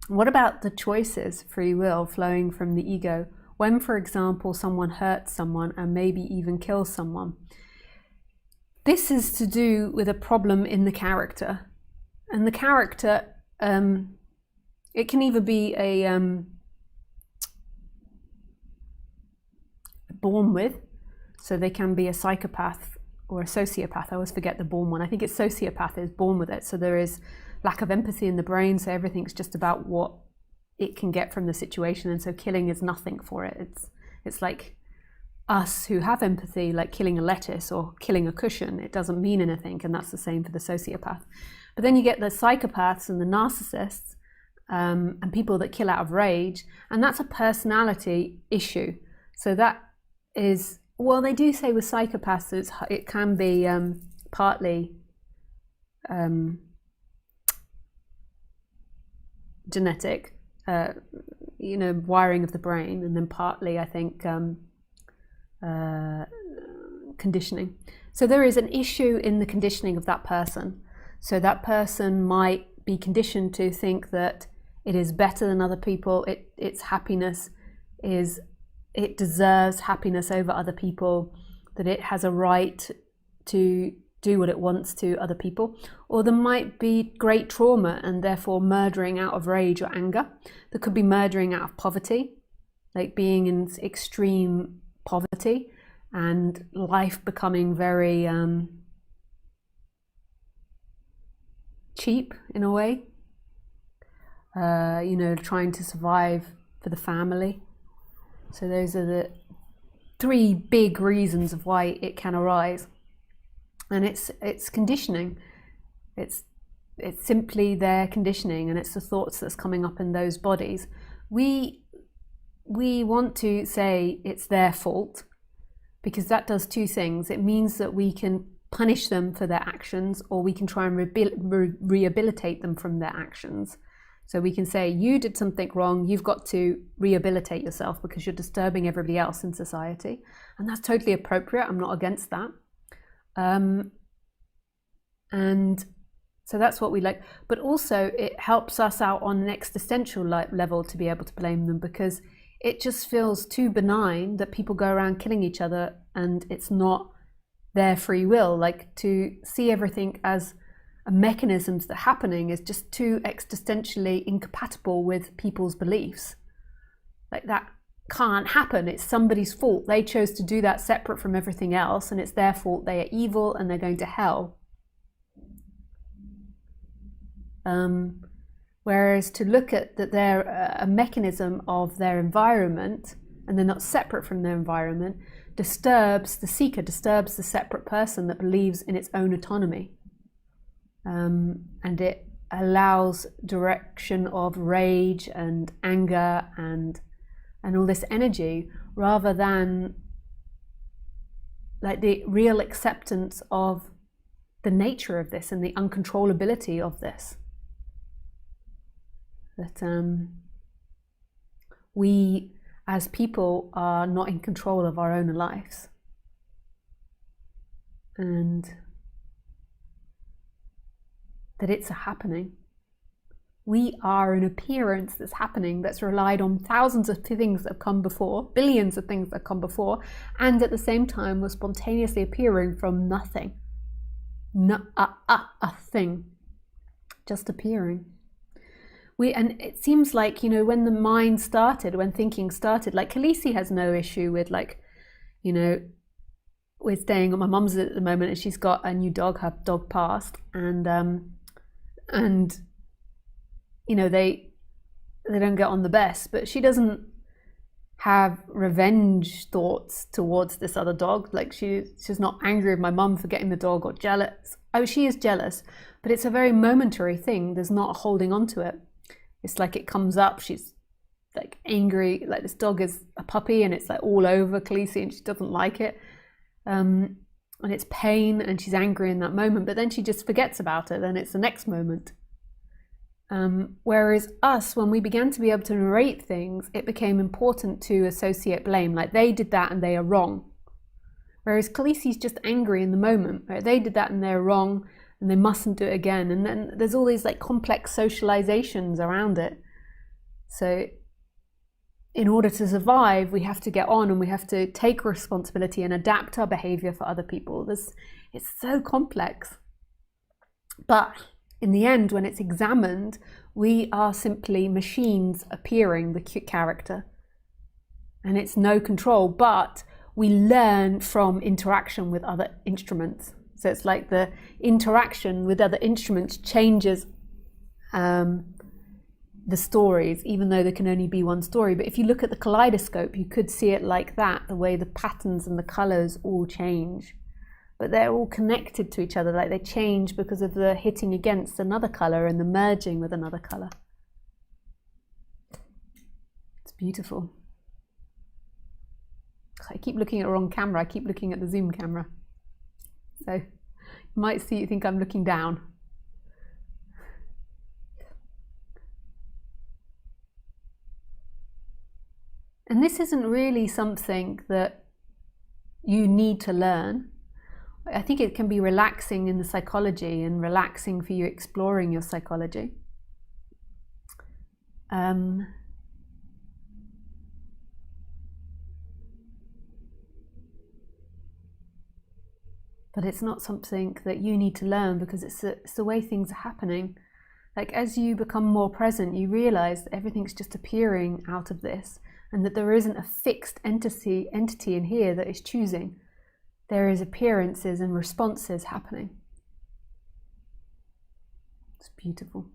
What about the choices, free will, flowing from the ego? When, for example, someone hurts someone and maybe even kills someone, this is to do with a problem in the character. And the character, it can either be born with, so they can be a psychopath or a sociopath. I always forget the born one. I think it's sociopath is born with it. So there is lack of empathy in the brain, so everything's just about what it can get from the situation, and so killing is nothing for it. It's like us who have empathy, like killing a lettuce or killing a cushion. It doesn't mean anything, and that's the same for the sociopath. But then you get the psychopaths and the narcissists, and people that kill out of rage, and that's a personality issue. So that is, well, they do say with psychopaths it can be partly genetic, wiring of the brain, and then partly, I think, conditioning. So there is an issue in the conditioning of that person. So that person might be conditioned to think that it is better than other people. Its happiness is, it deserves happiness over other people, that it has a right to do what it wants to other people. Or there might be great trauma and therefore murdering out of rage or anger. There could be murdering out of poverty, like being in extreme poverty and life becoming very cheap in a way, trying to survive for the family. So those are the three big reasons of why it can arise. And it's conditioning. It's simply their conditioning, and it's the thoughts that's coming up in those bodies. We want to say it's their fault, because that does two things. It means that we can punish them for their actions, or we can try and rehabilitate them from their actions. So we can say, you did something wrong, you've got to rehabilitate yourself because you're disturbing everybody else in society. And that's totally appropriate. I'm not against that. And so that's what we like. But also it helps us out on an existential level to be able to blame them, because it just feels too benign that people go around killing each other and it's not their free will. Like, to see everything as a mechanisms that are happening is just too existentially incompatible with people's beliefs. Like, that can't happen. It's somebody's fault. They chose to do that separate from everything else, and it's their fault. They are evil and they're going to hell. Whereas to look at that they're a mechanism of their environment and they're not separate from their environment disturbs the seeker, disturbs the separate person that believes in its own autonomy. And it allows direction of rage and anger and all this energy, rather than like the real acceptance of the nature of this and the uncontrollability of this. That we as people are not in control of our own lives. And that it's a happening. We are an appearance that's happening, that's relied on thousands of things that have come before, billions of things that have come before, and at the same time was spontaneously appearing from nothing. A thing. Just appearing. And it seems like, when the mind started, when thinking started, like Khaleesi has no issue with we're staying at my mum's at the moment, and she's got a new dog. Her dog passed, and they don't get on the best, but she doesn't have revenge thoughts towards this other dog. Like, she's not angry with my mum for getting the dog, or jealous. Oh, she is jealous, but it's a very momentary thing. There's not a holding on to it. It's like it comes up, she's like angry, like this dog is a puppy and it's like all over Khaleesi and she doesn't like it. And it's pain and she's angry in that moment, but then she just forgets about it, then it's the next moment. Whereas us, when we began to be able to narrate things, it became important to associate blame, like they did that and they are wrong. Whereas Khaleesi's just angry in the moment, right? They did that and they're wrong and they mustn't do it again. And then there's all these like complex socializations around it. So in order to survive, we have to get on and we have to take responsibility and adapt our behavior for other people. It's so complex. But in the end, when it's examined, we are simply machines appearing the character. And it's no control, but we learn from interaction with other instruments. So it's like the interaction with other instruments changes the stories, even though there can only be one story. But if you look at the kaleidoscope, you could see it like that, the way the patterns and the colors all change. But they're all connected to each other, like they change because of the hitting against another color and the merging with another color. It's beautiful. I keep looking at the wrong camera. I keep looking at the zoom camera. So you might think I'm looking down. And this isn't really something that you need to learn. I think it can be relaxing in the psychology and relaxing for you exploring your psychology. But it's not something that you need to learn, because it's the way things are happening. Like, as you become more present, you realize that everything's just appearing out of this, and that there isn't a fixed entity in here that is choosing. There is appearances and responses happening. It's beautiful.